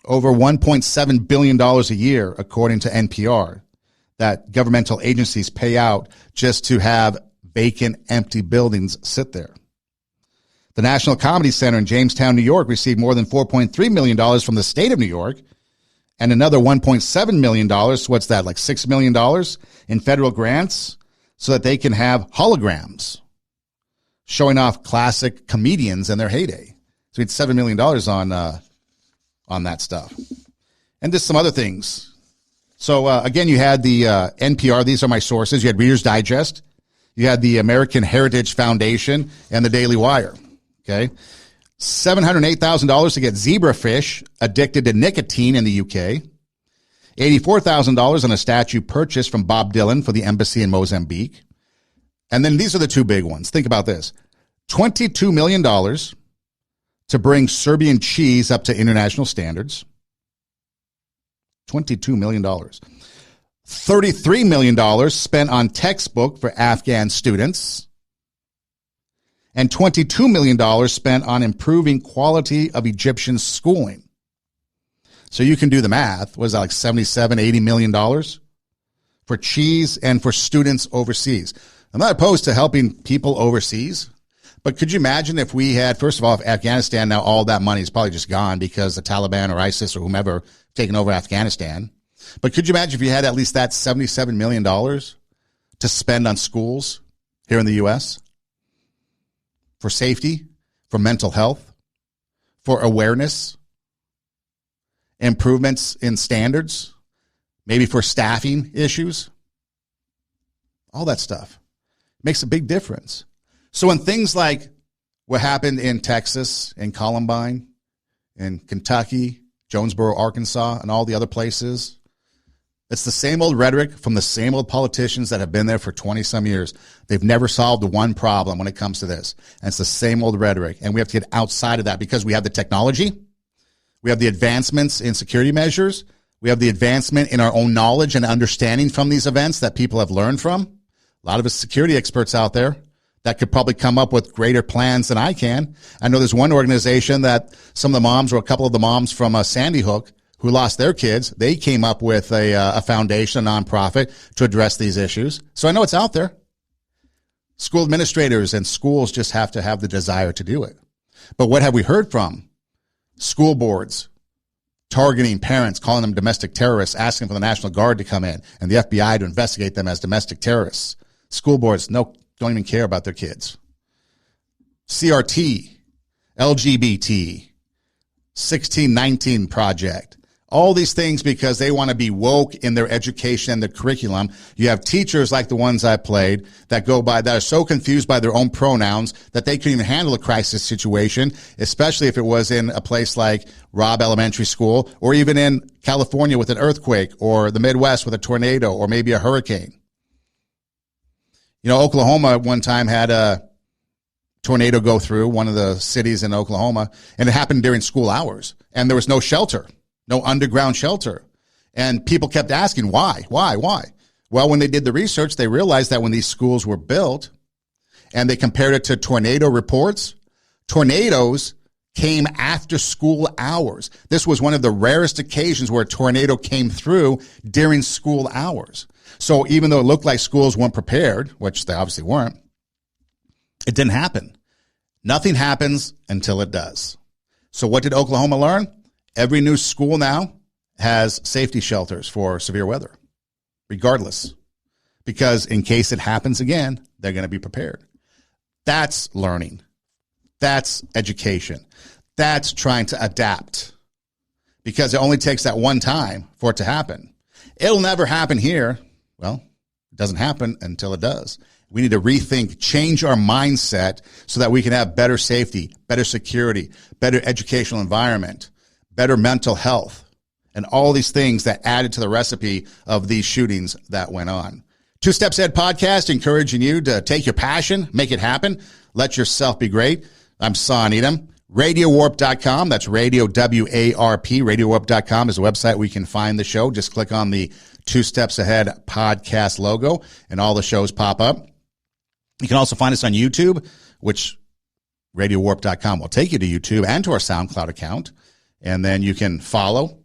Over $1.7 billion a year, according to NPR, that governmental agencies pay out just to have vacant, empty buildings sit there. The National Comedy Center in Jamestown, New York, received more than $4.3 million from the state of New York, and another $1.7 million, what's that, like $6 million in federal grants so that they can have holograms showing off classic comedians in their heyday. So we had $7 million on that stuff. And just some other things. So, again, you had the NPR. These are my sources. You had Reader's Digest. You had the American Heritage Foundation and the Daily Wire. Okay. $708,000 to get zebrafish addicted to nicotine in the UK. $84,000 on a statue purchased from Bob Dylan for the embassy in Mozambique. And then these are the two big ones. Think about this. $22 million to bring Serbian cheese up to international standards. $22 million. $33 million spent on textbook for Afghan students. And $22 million spent on improving quality of Egyptian schooling. So you can do the math. What is that, like $77, $80 million for cheese and for students overseas? I'm not opposed to helping people overseas, but could you imagine if we had, first of all, if Afghanistan, now all that money is probably just gone because the Taliban or ISIS or whomever taken over Afghanistan. But could you imagine if you had at least that $77 million to spend on schools here in the U.S. for safety, for mental health, for awareness, improvements in standards, maybe for staffing issues, all that stuff makes a big difference. So when things like what happened in Texas, in Columbine, in Kentucky, Jonesboro, Arkansas, and all the other places, it's the same old rhetoric from the same old politicians that have been there for 20-some years. They've never solved the one problem when it comes to this. And it's the same old rhetoric. And we have to get outside of that because we have the technology. We have the advancements in security measures. We have the advancement in our own knowledge and understanding from these events that people have learned from. A lot of us security experts out there that could probably come up with greater plans than I can. I know there's one organization that some of the moms or a couple of the moms from Sandy Hook who lost their kids, they came up with a foundation, a nonprofit, to address these issues. So I know it's out there. School administrators and schools just have to have the desire to do it. But what have we heard from? School boards targeting parents, calling them domestic terrorists, asking for the National Guard to come in and the FBI to investigate them as domestic terrorists. School boards don't even care about their kids. CRT, LGBT, 1619 Project, all these things because they want to be woke in their education and their curriculum. You have teachers like the ones I played that are so confused by their own pronouns that they couldn't even handle a crisis situation, especially if it was in a place like Robb Elementary School or even in California with an earthquake or the Midwest with a tornado or maybe a hurricane. You know, Oklahoma at one time had a tornado go through one of the cities in Oklahoma, and it happened during school hours, and there was no shelter. No underground shelter. And people kept asking, why? Well, when they did the research, they realized that when these schools were built and they compared it to tornado reports, tornadoes came after school hours. This was one of the rarest occasions where a tornado came through during school hours. So even though it looked like schools weren't prepared, which they obviously weren't, it didn't happen. Nothing happens until it does. So what did Oklahoma learn? Every new school now has safety shelters for severe weather, regardless, because in case it happens again, they're going to be prepared. That's learning. That's education. That's trying to adapt, because it only takes that one time for it to happen. It'll never happen here. Well, it doesn't happen until it does. We need to rethink, change our mindset so that we can have better safety, better security, better educational environment, better mental health, and all these things that added to the recipe of these shootings that went on. Two Steps Ahead podcast, encouraging you to take your passion, make it happen, let yourself be great. I'm Son Edom. RadioWarp.com, that's Radio WARP. RadioWarp.com is a website where you can find the show. Just click on the Two Steps Ahead podcast logo, and all the shows pop up. You can also find us on YouTube, which RadioWarp.com will take you to YouTube and to our SoundCloud account. And then you can follow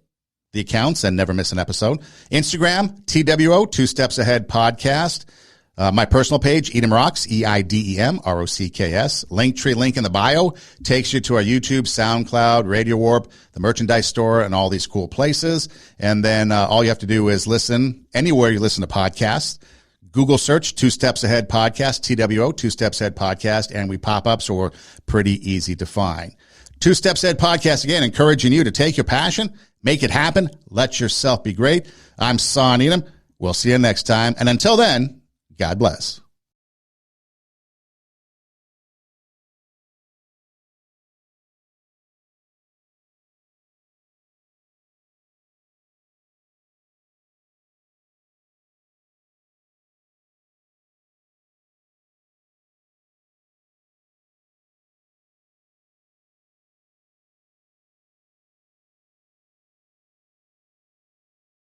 the accounts and never miss an episode. Instagram, TWO, Two Steps Ahead Podcast. My personal page, Edom Rocks, EIDEM, ROCKS. Linktree link in the bio takes you to our YouTube, SoundCloud, Radio Warp, the merchandise store, and all these cool places. And then all you have to do is listen anywhere you listen to podcasts. Google search Two Steps Ahead Podcast, TWO, Two Steps Ahead Podcast, and we pop up, so we're pretty easy to find. Two Steps Ahead Podcast, again, encouraging you to take your passion, make it happen, let yourself be great. I'm Son Edom. We'll see you next time. And until then, God bless.